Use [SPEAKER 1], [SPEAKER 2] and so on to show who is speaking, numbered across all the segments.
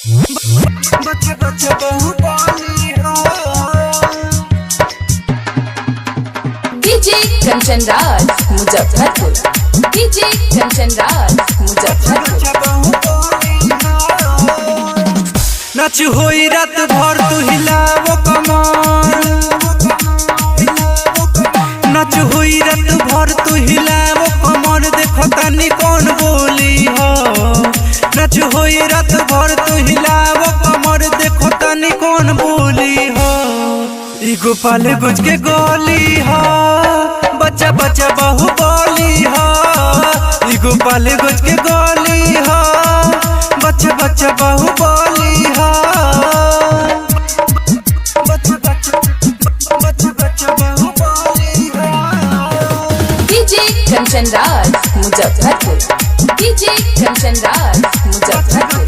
[SPEAKER 1] बच्चे बच्चे बाहुबली हो।
[SPEAKER 2] डीजे कंचन राज मुजफ्फरपुर। डीजे कंचन राज मुजफ्फरपुर।
[SPEAKER 1] नच होई रात भर तू हिलावो कमर, नच होई रात भर तू हिलावो कमर, देखो तनी कौन बोली हो। नच होई रात भर तू हिलावो कमर, देखो तनी कौन बोली हो। ई गोपाल गुज के गोली हो, बच्चा बच्चा बाहुबली हो। ई गोपाल गुज के गोली हो, बच्चा बच्चा बाहुबली हो। बच्चा बच्चा बाहुबली हो।
[SPEAKER 2] डीजे कंचन राज मुजफ्फरपुर। डीजे कंचन राज मुजफ्फरपुर।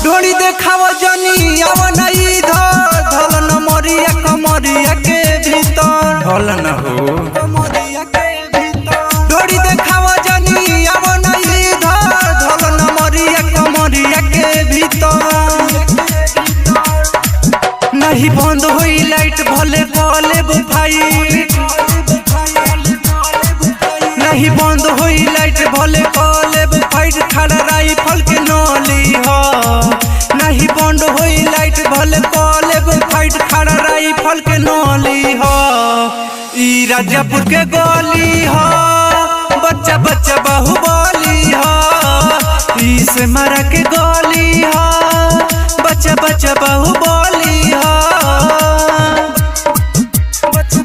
[SPEAKER 1] ढोली देखाव जनी आव नहीं इधर, ढल न मरिया कमरिया के भीतर, ढल न हो कमरिया के भीतर। ढोली देखाव जनी आव नहीं इधर, ढल न मरिया कमरिया के भीतर। नहीं बंद होई लाइट भले कॉले बुफाई, नहीं बंद होई लाइट भले कॉले बुफाइट, खड़ा राइफल के नली हो। नहीं बंद होई लाइट भले कॉले बुफाइट, खड़ा राइफल के नली हो। ई राजापुर के गोली हो, बच्चा बच्चा बाहुबली हो। ई से मारा के गोली हो, बच्चा बच्चा बाहुबली हो। बच्चा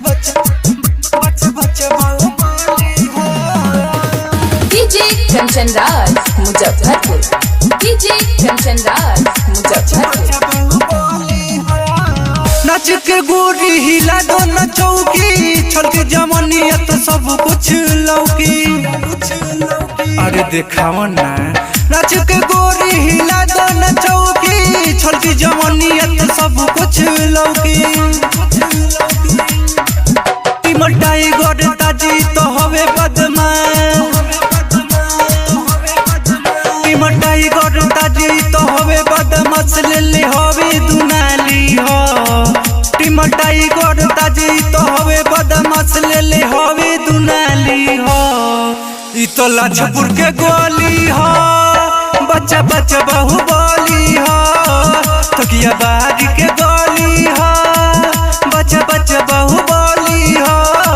[SPEAKER 1] बच्चा बाहुबली हो।
[SPEAKER 2] डीजे कंचन राज मुजफ्फरपुर। डीजे कंचन राज मुजफ्फरपुर।
[SPEAKER 1] नच के गोरी हिला दो न चौकी, छोड़ के जमनियत सब कुछ लौकी। अरे देखाव ना, नच के गोरी हिला दो न चौकी, छोड़ के जमनियत सब कुछ लौकी। टीमर टाइगर ताजी तो हवे बदमाश, टीमर टाइगर ताजी तो हवे बदमाश, ले हवे दुनाली हो। टीमर टाइगर ताजी तो हवे बदमाश, ले हवे दुनाली हो। ई तो लाजपुर के गोली हो, बच्चा बच्चा बाहुबली हो। तकिया बारी के गोली हो, बच्चा बच्चा बाहुबली हो।